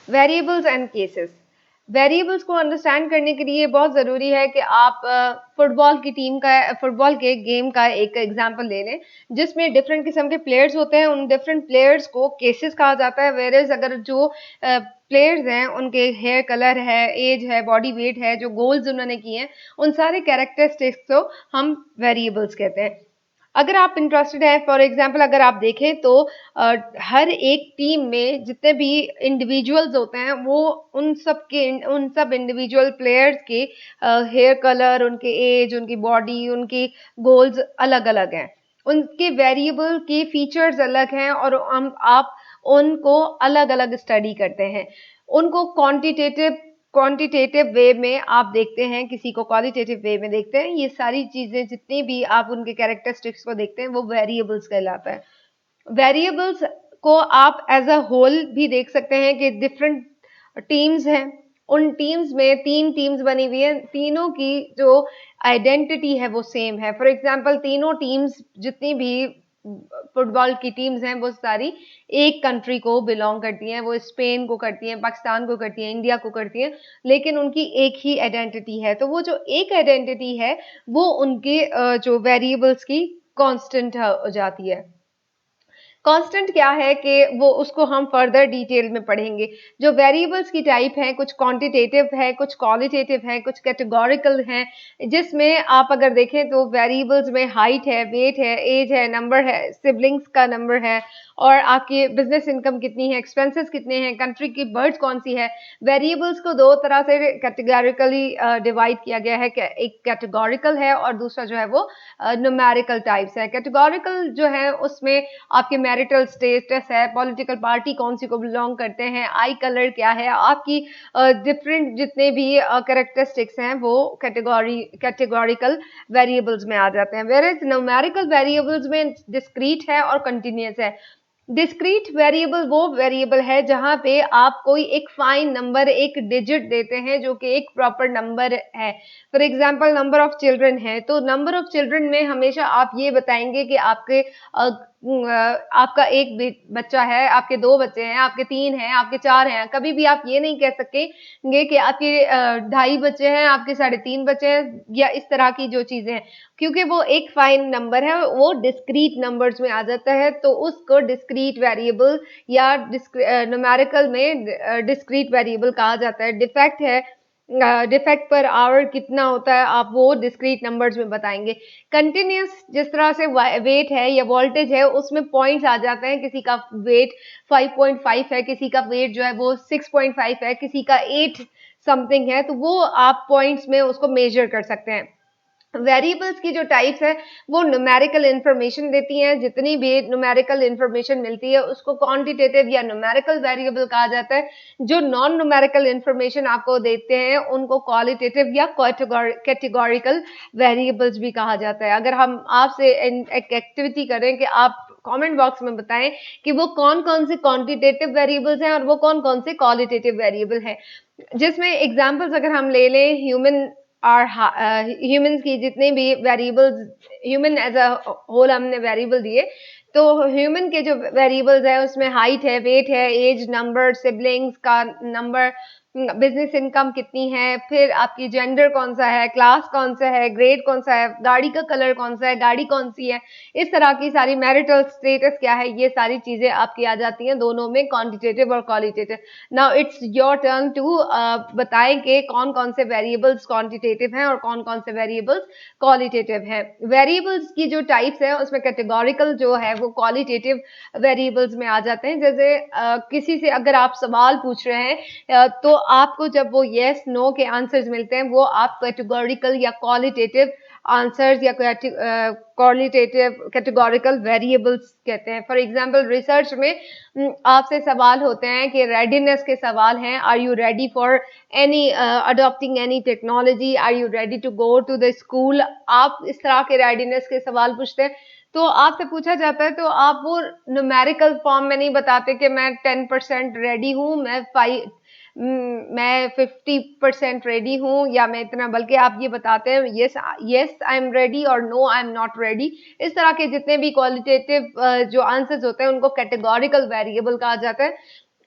Variables and cases. Variables को understand करने के लिए बहुत ज़रूरी है कि आप फुटबॉल के गेम का एक एग्जांपल ले लें, जिसमें डिफरेंट किस्म के प्लेयर्स होते हैं। उन डिफरेंट प्लेयर्स को केसेस कहा जाता है। वेयरएज़ अगर जो प्लेयर्स हैं, उनके हेयर कलर है, एज है, बॉडी वेट है, जो गोल्स उन्होंने किए हैं, उन सारे कैरेक्टरिस्टिक्स को हम वेरिएबल्स कहते हैं। अगर आप इंटरेस्टेड हैं, फॉर एग्जांपल अगर आप देखें तो हर एक टीम में जितने भी इंडिविजुअल्स होते हैं, वो उन सब इंडिविजुअल प्लेयर्स के हेयर कलर, उनके एज, उनकी बॉडी, उनकी गोल्स अलग-अलग हैं। उनके वेरिएबल के फीचर्स अलग हैं और हम आप उनको अलग-अलग स्टडी करते हैं। उनको क्वांटिटेटिव वे में आप देखते हैं, किसी को क्वालिटेटिव वे में देखते हैं। ये सारी चीज़ें जितनी भी आप उनके कैरेक्टरिस्टिक्स को देखते हैं, वो वेरिएबल्स कहलाता है। वेरिएबल्स को आप एज अ होल भी देख सकते हैं कि डिफरेंट टीम्स हैं। उन टीम्स में 3 टीम्स बनी हुई हैं, तीनों की जो आइडेंटिटी है वो सेम है। फॉर एग्जांपल तीनों टीम्स जितनी भी फुटबॉल की टीम्स हैं, वो सारी एक कंट्री को बिलोंग करती हैं। वो स्पेन को करती हैं, पाकिस्तान को करती हैं, इंडिया को करती हैं, लेकिन उनकी एक ही आइडेंटिटी है। तो वो जो एक आइडेंटिटी है, वो उनके जो वेरिएबल्स की कांस्टेंट हो जाती है। कांस्टेंट क्या है कि वो उसको हम फर्दर डिटेल में पढ़ेंगे। जो वेरिएबल्स की टाइप हैं, कुछ क्वांटिटेटिव है, कुछ क्वालिटेटिव है, कुछ कैटेगोरिकल हैं, जिसमें आप अगर देखें तो वेरिएबल्स में हाइट है, वेट है, एज है, नंबर है, सिबलिंग्स का नंबर है और आपकी बिजनेस इनकम कितनी है, एक्सपेंसेस कितने हैं, कंट्री की बर्थ कौन सी है। वेरिएबल्स को दो तरह से कैटेगोरिकली डिवाइड किया गया है। एक कैटेगोरिकल है और दूसरा जो है वो न्यूमेरिकल टाइप्स है। कैटेगोरिकल जो है उसमें आपके मैरिटल स्टेटस है, पॉलिटिकल पार्टी कौन सी को बिलोंग करते हैं, आई कलर क्या है, आपकी डिफरेंट जितने भी कैरेक्टरिस्टिक्स हैं वो कैटेगोरिकल वेरिएबल्स में आ जाते हैं। वेयर न्यूमेरिकल वेरिएबल्स में डिस्क्रीट है और कंटिन्यूअस है। डिस्क्रीट वेरिएबल वो वेरिएबल है जहां पे आप कोई एक फाइन नंबर, एक डिजिट देते हैं जो कि एक प्रॉपर नंबर है। For example number of children है, तो नंबर ऑफ चिल्ड्रन में हमेशा आप ये बताएंगे कि आपका एक बच्चा है, आपके 2 बच्चे हैं, आपके 3 हैं, आपके 4 हैं। कभी भी आप ये नहीं कह सकेंगे कि आपके 2.5 बच्चे हैं, आपके 3.5 बच्चे हैं या इस तरह की जो चीजें हैं, क्योंकि वो एक फाइन नंबर है, वो डिस्क्रीट नंबर्स में आ जाता है, तो उसको डिस्क्रीट वेरिएबल या न्यूमेरिकल में डिस्क्रीट वेरिएबल कहा जाता है। डिफेक्ट पर आवर कितना होता है, आप वो डिस्क्रीट नंबर्स में बताएंगे। कंटिन्यूस जिस तरह से वेट है या वोल्टेज है, उसमें पॉइंट्स आ जाते हैं। किसी का वेट 5.5 है, किसी का वेट जो है वो 6.5 है, किसी का 8 समथिंग है, तो वो आप पॉइंट्स में उसको मेजर कर सकते हैं। वेरिएबल्स की जो टाइप्स है वो न्यूमेरिकल इंफॉर्मेशन देती हैं। जितनी भी न्यूमेरिकल इंफॉर्मेशन मिलती है उसको क्वांटिटेटिव या न्यूमेरिकल वेरिएबल कहा जाता है। जो नॉन न्यूमेरिकल इंफॉर्मेशन आपको देते हैं उनको क्वालिटेटिव या कैटेगोरिकल वेरिएबल्स भी कहा जाता है। अगर हम आपसे एक एक्टिविटी करें कि आप कमेंट बॉक्स में बताएं कि वो कौन कौन से क्वांटिटेटिव वेरिएबल्स हैं और वो कौन कौन से क्वालिटेटिव वेरिएबल हैं, जिसमें एग्जांपल्स अगर हम ले लें और ह्यूमंस की जितने भी variables, human as a whole हमने वेरिएबल दिए, तो ह्यूमन के जो वेरिएबल्स है उसमें हाइट है, वेट है, एज, नंबर, सिबलिंग्स का नंबर, बिजनेस इनकम कितनी है, फिर आपकी जेंडर कौन सा है, क्लास कौन सा है, ग्रेड कौन सा है, गाड़ी का कलर कौन सा है, गाड़ी कौन सी है, इस तरह की सारी मैरिटल स्टेटस क्या है, ये सारी चीजें आपकी आ जाती हैं दोनों में, क्वांटिटेटिव और qualitative. Now it's your turn to बताएं कि कौन कौन से वेरिएबल्स क्वांटिटेटिव हैं और कौन कौन से वेरिएबल्स क्वालिटेटिव हैं। वेरिएबल्स की जो टाइप्स है उसमें कैटेगोरिकल जो है वो क्वालिटेटिव वेरिएबल्स में आ जाते हैं। जैसे किसी से अगर आप सवाल पूछ रहे हैं तो आपको जब वो येस नो के आंसर्स मिलते हैं वो आप कैटेगोरिकल या क्वालिटेटिव आंसर्स या क्वालिटेटिव कैटेगोरिकल वेरिएबल्स कहते हैं। फॉर एग्जांपल रिसर्च में आपसे सवाल होते हैं कि रेडीनेस के सवाल हैं, are you ready for any adopting any technology, are you ready to go to the school, आप इस तरह के रेडीनेस के सवाल पूछते हैं। तो आपसे पूछा जाता है तो आप वो न्यूमेरिकल फॉर्म में नहीं बताते कि मैं 10% रेडी हूँ, मैं 50% रेडी हूँ या मैं इतना, बल्कि आप ये बताते हैं yes yes I am ready और no I am not ready. इस तरह के जितने भी क्वालिटेटिव जो आंसर्स होते हैं उनको कैटेगोरिकल वेरिएबल कहा जाता है।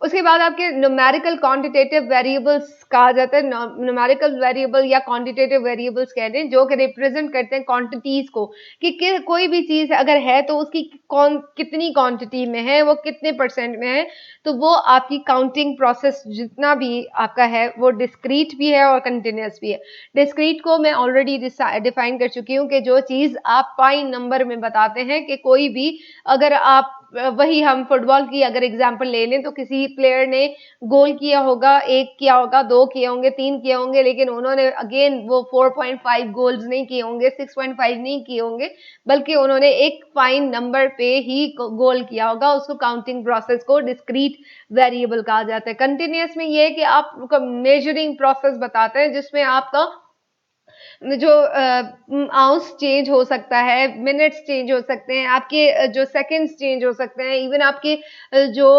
उसके बाद आपके न्यूमेरिकल क्वांटिटेटिव वेरिएबल्स कहा जाता है। न्यूमेरिकल वेरिएबल या क्वांटिटेटिव वेरिएबल्स कहते हैं जो कि रिप्रेजेंट करते हैं क्वांटिटीज को, कि कोई भी चीज अगर है तो उसकी कितनी क्वांटिटी में है, वो कितने परसेंट में है। तो वो आपकी काउंटिंग प्रोसेस जितना भी आपका है वो डिस्क्रीट भी है और कंटिन्यूस भी है। डिस्क्रीट को मैं ऑलरेडी डिफाइन कर चुकी हूँ कि जो चीज आप फाइन नंबर में बताते हैं, कि कोई भी अगर आप वही हम फुटबॉल की अगर एग्जांपल ले लें तो किसी प्लेयर ने गोल किया होगा, 1 किया होगा, 2 किए होंगे, 3 किए होंगे, लेकिन उन्होंने अगेन वो 4.5 गोल्स नहीं किए होंगे, 6.5 नहीं किए होंगे, बल्कि उन्होंने एक फाइन नंबर पे ही गोल किया होगा। उसको काउंटिंग प्रोसेस को डिस्क्रीट वेरिएबल कहा जाता है। कंटिन्यूअस में ये है कि आप मेजरिंग प्रोसेस बताते हैं जिसमें आपका जो आउंस चेंज हो सकता है, मिनट्स चेंज हो सकते हैं, आपके जो सेकंड्स चेंज हो सकते हैं, इवन आपके जो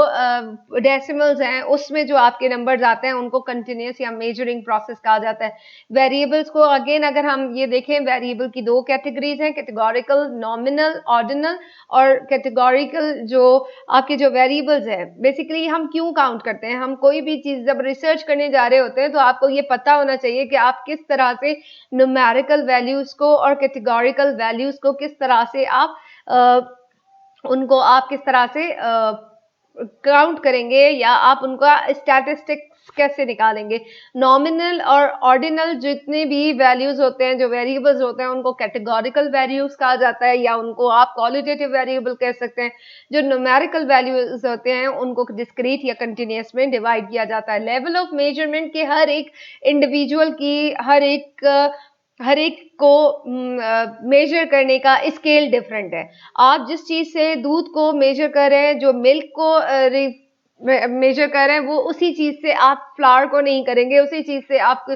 डेसिमल्स हैं उसमें जो आपके नंबर्स आते हैं उनको कंटिन्यूस या मेजरिंग प्रोसेस कहा जाता है। वेरिएबल्स को अगेन अगर हम ये देखें, वेरिएबल की 2 कैटेगरीज हैं, कैटेगोरिकल, नॉमिनल, ऑर्डिनल। और कैटेगोरिकल जो आपके जो वेरिएबल्स है, बेसिकली हम क्यों काउंट करते हैं, हम कोई भी चीज जब रिसर्च करने जा रहे होते हैं तो आपको ये पता होना चाहिए कि आप किस तरह से न्यूमेरिकल वैल्यूज को और कैटेगोरिकल वैल्यूज को किस तरह से आप उनको आप किस तरह से काउंट करेंगे, या आप उनका स्टैटिस्टिक्स कैसे निकालेंगे। नॉमिनल और ऑर्डिनल जितने भी वैल्यूज होते हैं, जो वेरिएबल्स होते हैं, उनको कैटेगोरिकल वैल्यूज कहा जाता है, या उनको आप क्वालिटेटिव वेरिएबल कह सकते हैं। जो न्यूमेरिकल वैल्यूज होते हैं उनको डिस्क्रीट या कंटिन्यूअस में डिवाइड किया जाता है। लेवल ऑफ मेजरमेंट के हर एक इंडिविजुअल की हर एक को मेजर करने का स्केल डिफरेंट है। आप जिस चीज से दूध को मेजर कर रहे हैं, जो मिल्क को मेजर कर रहे हैं, वो उसी चीज से आप फ्लावर को नहीं करेंगे, उसी चीज से आप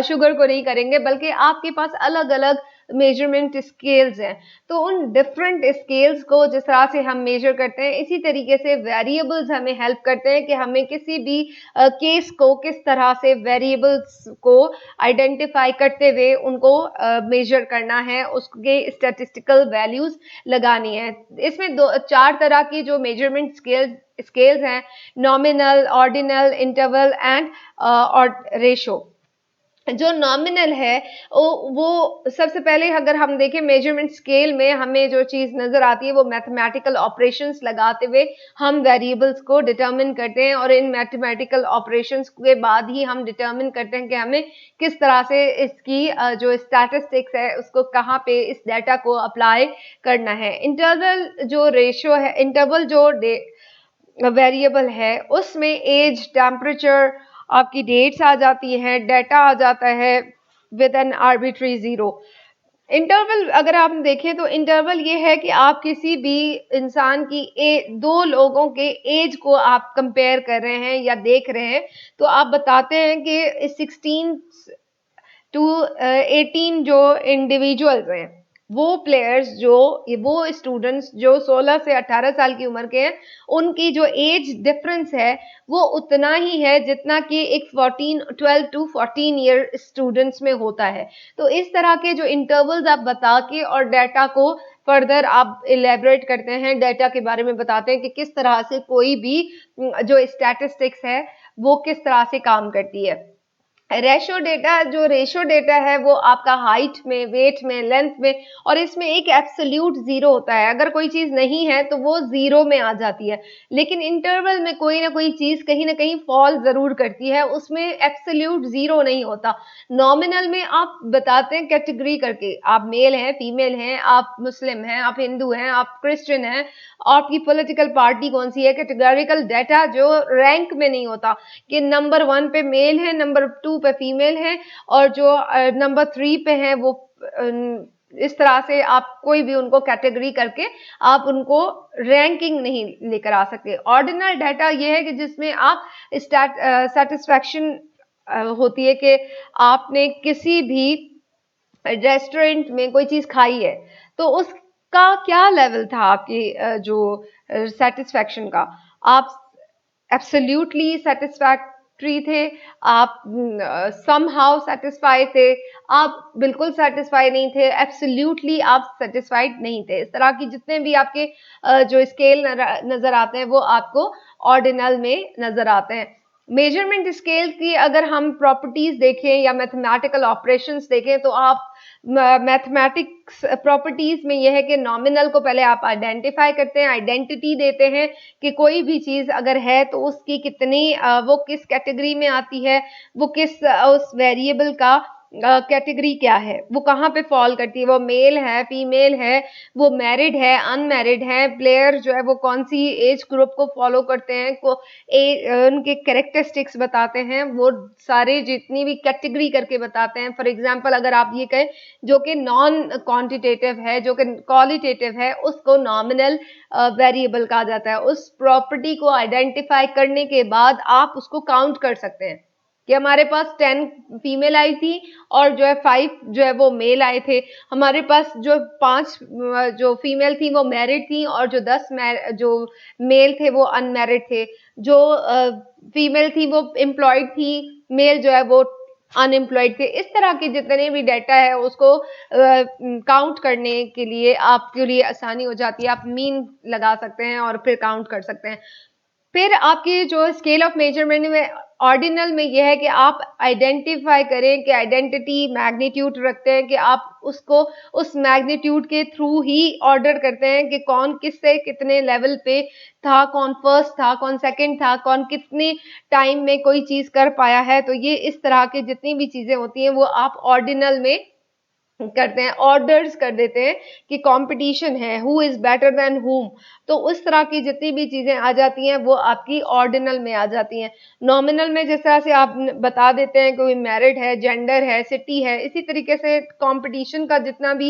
शुगर को नहीं करेंगे, बल्कि आपके पास अलग अलग मेजरमेंट स्केल्स हैं। तो उन डिफरेंट स्केल्स को जिस तरह से हम मेजर करते हैं, इसी तरीके से वेरिएबल्स हमें हेल्प करते हैं कि हमें किसी भी केस को किस तरह से वेरिएबल्स को आइडेंटिफाई करते हुए उनको मेजर करना है, उसके स्टैटिस्टिकल वैल्यूज लगानी है। इसमें 4 तरह की जो मेजरमेंट स्केल्स हैं, नॉमिनल, ऑर्डिनल, इंटरवल एंड और रेशो। जो नॉमिनल है वो सबसे पहले अगर हम देखें मेजरमेंट स्केल में हमें जो चीज नजर आती है वो मैथमेटिकल ऑपरेशंस लगाते हुए हम वेरिएबल्स को डिटरमिन करते हैं, और इन मैथमेटिकल ऑपरेशंस के बाद ही हम डिटरमिन करते हैं कि हमें किस तरह से इसकी जो स्टैटिस्टिक्स है उसको कहाँ पे इस डाटा को अप्लाई करना है। इंटरवल जो रेशियो है, इंटरवल जो वेरिएबल है, उसमें एज, टेम्परेचर, आपकी डेट्स आ जाती हैं, डाटा आ जाता है with an arbitrary zero. Interval अगर आप देखें तो इंटरवल ये है कि आप किसी भी इंसान की दो लोगों के एज को आप कंपेयर कर रहे हैं या देख रहे हैं, तो आप बताते हैं कि 16 टू 18 जो इंडिविजुअल्स हैं, वो प्लेयर्स वो स्टूडेंट्स जो 16 से 18 साल की उम्र के हैं, उनकी जो एज डिफरेंस है वो उतना ही है जितना कि एक 12 टू 14 ईयर स्टूडेंट्स में होता है। तो इस तरह के जो इंटरवल्स आप बता के और डाटा को फर्दर आप इलेबरेट करते हैं, डाटा के बारे में बताते हैं कि किस तरह से कोई भी जो स्टैटिस्टिक्स है वो किस तरह से काम करती है। रेशो डेटा है वो आपका हाइट में, वेट में, लेंथ में, और इसमें एक एब्सोल्यूट जीरो होता है। अगर कोई चीज नहीं है तो वो जीरो में आ जाती है, लेकिन इंटरवल में कोई ना कोई चीज कहीं ना कहीं फॉल जरूर करती है, उसमें एब्सोल्यूट जीरो नहीं होता। नॉमिनल में आप बताते हैं कैटेगरी करके, आप मेल हैं, फीमेल हैं, आप मुस्लिम हैं, आप हिंदू हैं, आप क्रिश्चियन हैं, आपकी पॉलिटिकल पार्टी कौन सी है। कैटेगोरिकल डाटा जो रैंक में नहीं होता कि नंबर 1 पे मेल है, नंबर 2 पे फीमेल है, और जो नंबर 3 पे है वो इस तरह से आप कोई भी उनको कैटेगरी करके आप उनको रैंकिंग नहीं लेकर आ सकते। ऑर्डिनल डाटा ये है कि जिसमें आप सेटिस्फैक्शन होती है कि आपने किसी भी रेस्टोरेंट में कोई चीज खाई है तो उसका क्या लेवल था आपकी जो सेटिस्फैक्शन का, आप एब्सोल्युटली सेटिस्फैक्ट सेटिस्फैक्ट्री थे, आप समहाउ सेटिस्फाई थे, आप बिल्कुल सेटिस्फाई नहीं थे, एब्सोल्युटली आप सेटिस्फाइड नहीं थे। इस तरह की जितने भी आपके जो स्केल नजर आते हैं वो आपको ऑर्डिनल में नजर आते हैं। मेजरमेंट स्केल की अगर हम प्रॉपर्टीज देखें या मैथमेटिकल ऑपरेशंस देखें तो आप मैथमेटिक्स प्रॉपर्टीज में यह है कि नॉमिनल को पहले आप आइडेंटिफाई करते हैं, आइडेंटिटी देते हैं कि कोई भी चीज अगर है तो उसकी कितनी वो किस कैटेगरी में आती है, वो किस उस वेरिएबल का कैटेगरी क्या है, वो कहाँ पे फॉल करती है, वो मेल है, फीमेल है, वो मैरिड है, अनमैरिड है, प्लेयर जो है वो कौन सी एज ग्रुप को फॉलो करते हैं, उनके कैरेक्टरिस्टिक्स बताते हैं, वो सारे जितनी भी कैटेगरी करके बताते हैं। फॉर एग्जांपल अगर आप ये कहें जो कि नॉन क्वांटिटेटिव है, जो कि क्वालिटेटिव है, उसको नॉमिनल वेरिएबल कहा जाता है। उस प्रॉपर्टी को आइडेंटिफाई करने के बाद आप उसको काउंट कर सकते हैं कि हमारे पास 10 फीमेल आई थी और जो है 5 जो है वो मेल आए थे। हमारे पास जो 5 जो फीमेल थी वो मैरिड थी और जो 10 जो मेल थे वो अनमैरिड थे। जो फीमेल थी वो एम्प्लॉयड थी, मेल जो है वो अनएम्प्लॉयड थे। इस तरह के जितने भी डाटा है उसको काउंट करने के लिए आपके लिए आसानी हो जाती है, आप मीन लगा सकते हैं और फिर काउंट कर सकते हैं। फिर आपकी जो स्केल ऑफ मेजरमेंट में ऑर्डिनल में यह है कि आप आइडेंटिफाई करें कि आइडेंटिटी मैग्नीट्यूड रखते हैं कि आप उसको उस मैग्नीट्यूड के थ्रू ही ऑर्डर करते हैं कि कौन किससे कितने लेवल पे था, कौन फर्स्ट था, कौन सेकंड था, कौन कितने टाइम में कोई चीज कर पाया है। तो ये इस तरह की जितनी भी चीजें होती हैं वो आप ऑर्डिनल में करते हैं, ऑर्डर्स कर देते हैं कि कंपटीशन है, हु इज बेटर देन हुम। तो उस तरह की जितनी भी चीजें आ जाती हैं वो आपकी ऑर्डिनल में आ जाती हैं। नॉमिनल में जिस तरह से आप बता देते हैं कोई मैरिड है, जेंडर है, सिटी है, इसी तरीके से कंपटीशन का जितना भी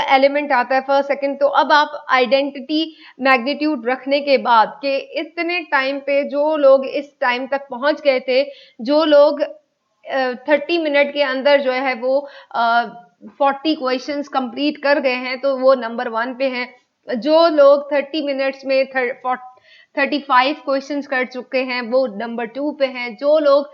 एलिमेंट आता है फर्स्ट सेकंड, तो अब आप आइडेंटिटी मैग्नीट्यूड रखने के बाद कि इतने टाइम पे जो लोग इस टाइम तक पहुंच गए थे, जो लोग 30 मिनट के अंदर जो है वो 40 क्वेश्चंस कंप्लीट कर गए हैं तो वो नंबर 1 पे हैं। जो लोग 30 मिनट्स में 35 क्वेश्चंस कर चुके हैं वो नंबर 2 पे हैं। जो लोग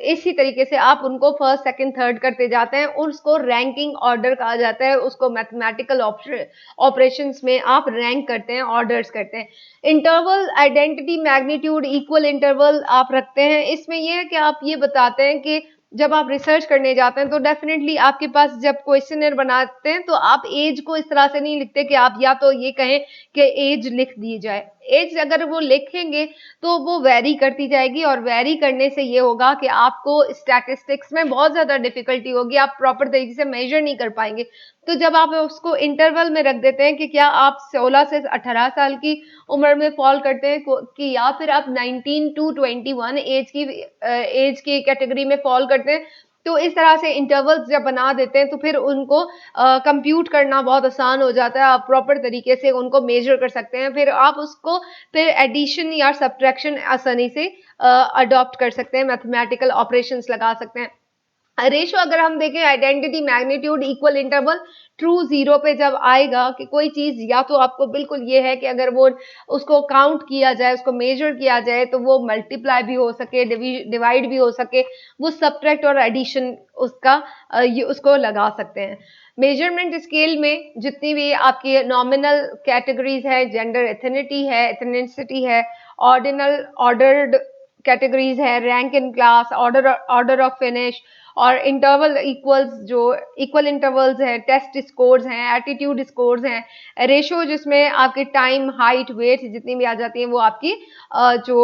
इसी तरीके से आप उनको फर्स्ट सेकंड थर्ड करते जाते हैं, उसको रैंकिंग ऑर्डर कहा जाता है। उसको मैथमेटिकल ऑपरेशंस में आप रैंक करते हैं, ऑर्डर्स करते हैं। Interval identity magnitude equal interval आप रखते हैं। इसमें यह है कि आप ये बताते हैं कि जब आप रिसर्च करने जाते हैं तो डेफिनेटली आपके पास जब क्वेश्चनर बनाते हैं तो आप एज को इस तरह से नहीं लिखते कि आप या तो ये कहें कि एज लिख दी जाए। एज अगर वो लिखेंगे तो वो वेरी करती जाएगी और वेरी करने से ये होगा कि आपको स्टैटिस्टिक्स में बहुत ज्यादा डिफिकल्टी होगी, आप प्रॉपर तरीके से मेजर नहीं कर पाएंगे। तो जब आप उसको इंटरवल में रख देते हैं कि क्या आप 16 से 18 साल की उम्र में फॉल करते हैं कि या फिर आप 19 टू 21 एज की कैटेगरी में फॉल करते हैं, तो इस तरह से इंटरवल्स जब बना देते हैं तो फिर उनको कंप्यूट करना बहुत आसान हो जाता है। आप प्रॉपर तरीके से उनको मेजर कर सकते हैं, फिर आप उसको फिर एडिशन या सब्ट्रैक्शन आसानी से अडॉप्ट कर सकते हैं, मैथमेटिकल ऑपरेशंस लगा सकते हैं। रेशो अगर हम देखें identity magnitude equal interval true 0 पे जब आएगा कि कोई चीज या तो आपको बिल्कुल ये है कि अगर वो उसको काउंट किया जाए, उसको मेजर किया जाए तो वो मल्टीप्लाई भी हो सके, डिवाइड भी हो सके, वो सब्ट्रैक्ट और एडिशन उसका उसको लगा सकते हैं। मेजरमेंट स्केल में जितनी भी आपकी नॉमिनल कैटेगरीज है, जेंडर एथनिटी है, एथनिसिटी है, ऑर्डिनल ऑर्डर्ड कैटेगरीज है, rank in class, order of finish और इंटरवल इक्वल्स जो इक्वल इंटरवल्स हैं, टेस्ट स्कोर्स हैं, एटीट्यूड स्कोर्स हैं, रेशो जिसमें आपकी टाइम, हाइट, वेट जितनी भी आ जाती हैं वो आपकी जो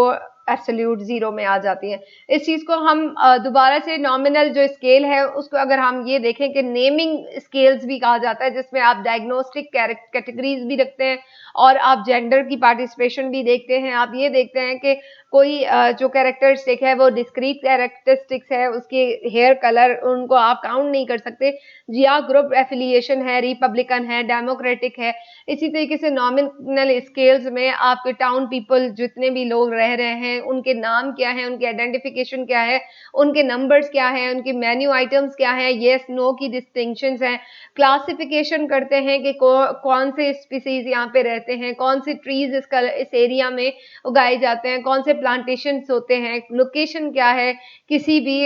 एब्सोल्यूट 0 में आ जाती हैं। इस चीज को हम दोबारा से नॉमिनल जो स्केल है उसको अगर हम ये देखें कि नेमिंग स्केल्स भी कहा जाता है, जिसमें आप डायग्नोस्टिक कैटेगरीज भी रखते हैं और आप जेंडर की पार्टिसिपेशन भी देखते हैं। आप ये देखते हैं कि कोई जो कैरेक्टरिस्टिक है वो डिस्क्रीट कैरेक्टरिस्टिक्स है, उसके हेयर कलर उनको आप काउंट नहीं कर सकते, या ग्रुप एफिलिएशन है, रिपब्लिकन है, डेमोक्रेटिक है। इसी तरीके से नॉमिनल स्केल्स में आपके टाउन पीपल जितने भी लोग रह रहे हैं उनके नाम क्या है, उनके आइडेंटिफिकेशन क्या है, उनके नंबर्स क्या है, उनके मेन्यू आइटम्स क्या है, येस नो की डिस्टिंक्शंस हैं। क्लासिफिकेशन करते हैं कि कौन से स्पीसीज यहाँ पे रहते हैं, कौन से ट्रीज इस एरिया में उगाए जाते हैं, कौन से प्लांटेशंस होते हैं, लोकेशन क्या है, किसी भी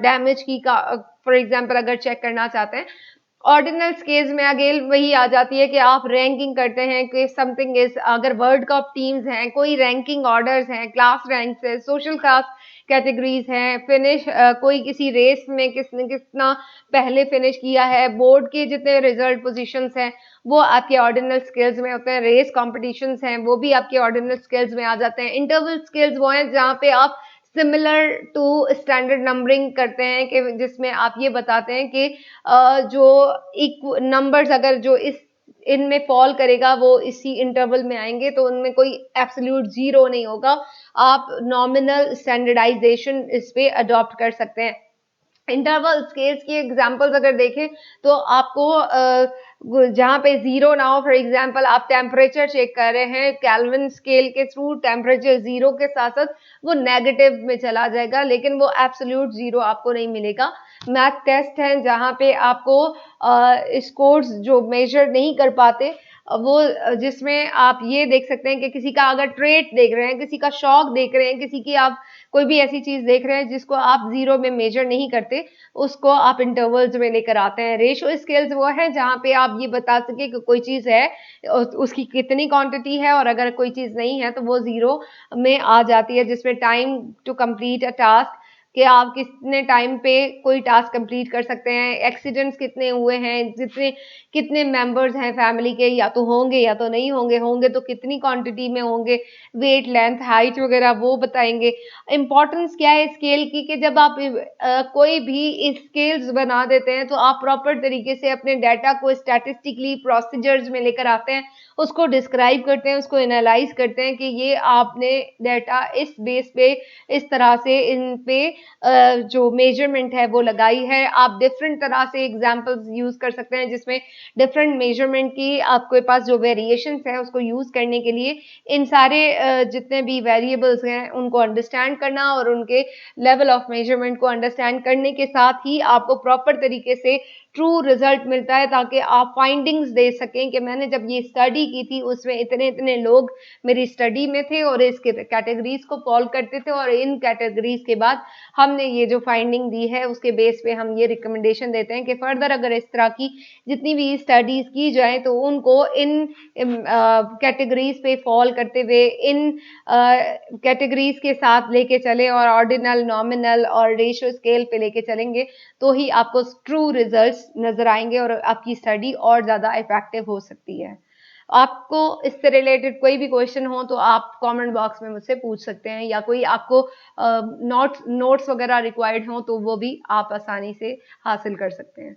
डैमेज की का फॉर एग्जांपल अगर चेक करना चाहते हैं। ऑर्डिनल स्केल्स में अगेन वही आ जाती है कि आप रैंकिंग करते हैं कि समथिंग इज, अगर वर्ल्ड कप टीम्स हैं, कोई रैंकिंग ऑर्डर्स हैं, क्लास रैंक्स है, सोशल क्लास कैटेगरीज हैं, फिनिश कोई किसी रेस में किसने कितना पहले फिनिश किया है, बोर्ड के जितने रिजल्ट पोजीशंस हैं वो आपके ऑर्डिनल स्किल्स में होते हैं, रेस कॉम्पिटिशन्स हैं वो भी आपके ऑर्डिनल स्किल्स में आ जाते हैं। इंटरवल स्किल्स वो हैं जहाँ पे आप सिमिलर टू स्टैंडर्ड नंबरिंग करते हैं कि जिसमें आप ये बताते हैं कि जो नंबर्स अगर जो इस इनमें फॉल करेगा वो इसी इंटरवल में आएंगे, तो उनमें कोई एब्सोल्यूट जीरो नहीं होगा। आप नॉमिनल स्टैंडर्डाइजेशन इस पे अडॉप्ट कर सकते हैं। इंटरवल स्केल्स की एग्जांपल्स अगर देखें तो आपको जहाँ पे जीरो ना हो, फॉर एग्जांपल आप टेम्परेचर चेक कर रहे हैं केल्विन स्केल के थ्रू, टेम्परेचर जीरो के साथ साथ वो नेगेटिव में चला जाएगा, लेकिन वो एब्सोल्यूट जीरो आपको नहीं मिलेगा। मैथ टेस्ट हैं जहाँ पे आपको स्कोर्स जो मेजर नहीं कर पाते वो जिसमें आप ये देख सकते हैं कि किसी का अगर ट्रेट देख रहे हैं, किसी का शौक देख रहे हैं, किसी की आप कोई भी ऐसी चीज देख रहे हैं जिसको आप जीरो में मेजर नहीं करते, उसको आप इंटरवल्स में लेकर आते हैं। रेशियो स्केल्स वो है जहाँ पे आप ये बता सके कि कोई चीज है उसकी कितनी क्वांटिटी है, और अगर कोई चीज नहीं है तो वो जीरो में आ जाती है, जिसमें time to complete a task कि आप कितने टाइम पे कोई टास्क कंप्लीट कर सकते हैं, एक्सीडेंट्स कितने हुए हैं, जितने कितने मेंबर्स हैं फैमिली के, या तो होंगे या तो नहीं होंगे, होंगे तो कितनी क्वांटिटी में होंगे, वेट, लेंथ, हाइट वगैरह वो बताएंगे। इंपॉर्टेंस क्या है स्केल की कि जब आप कोई भी स्केल्स बना देते हैं तो आप प्रॉपर तरीके से अपने डाटा को स्टैटिस्टिकली प्रोसीजर्स में लेकर आते हैं, उसको डिस्क्राइब करते हैं, उसको एनालाइज करते हैं कि ये आपने डाटा इस बेस पे इस तरह से इन पे जो मेजरमेंट है वो लगाई है। आप डिफरेंट तरह से एग्जांपल्स यूज कर सकते हैं जिसमें डिफरेंट मेजरमेंट की आपके पास जो वेरिएशंस है उसको यूज करने के लिए इन सारे जितने भी वेरिएबल्स हैं उनको अंडरस्टैंड करना और उनके लेवल ऑफ मेजरमेंट को अंडरस्टैंड करने के साथ ही आपको प्रॉपर तरीके से ट्रू रिजल्ट मिलता है, ताकि आप फाइंडिंग्स दे सकें कि मैंने जब ये स्टडी की थी उसमें इतने इतने लोग मेरी स्टडी में थे और इस कैटेगरीज को फॉलो करते थे, और इन कैटेगरीज के बाद हमने ये जो फाइंडिंग दी है उसके बेस पे हम ये रिकमेंडेशन देते हैं कि फर्दर अगर इस तरह की जितनी भी स्टडीज की जाए तो उनको इन कैटेगरीज पे फॉल करते हुए इन कैटेगरीज के साथ लेके चले और ऑर्डिनल, नॉमिनल और रेशियो स्केल पे लेके चलेंगे, तो ही आपको ट्रू रिजल्ट्स नजर आएंगे और आपकी स्टडी और ज्यादा इफेक्टिव हो सकती है। आपको इससे रिलेटेड कोई भी क्वेश्चन हो तो आप कमेंट बॉक्स में मुझसे पूछ सकते हैं, या कोई आपको नोट्स वगैरह रिक्वायर्ड हो तो वो भी आप आसानी से हासिल कर सकते हैं।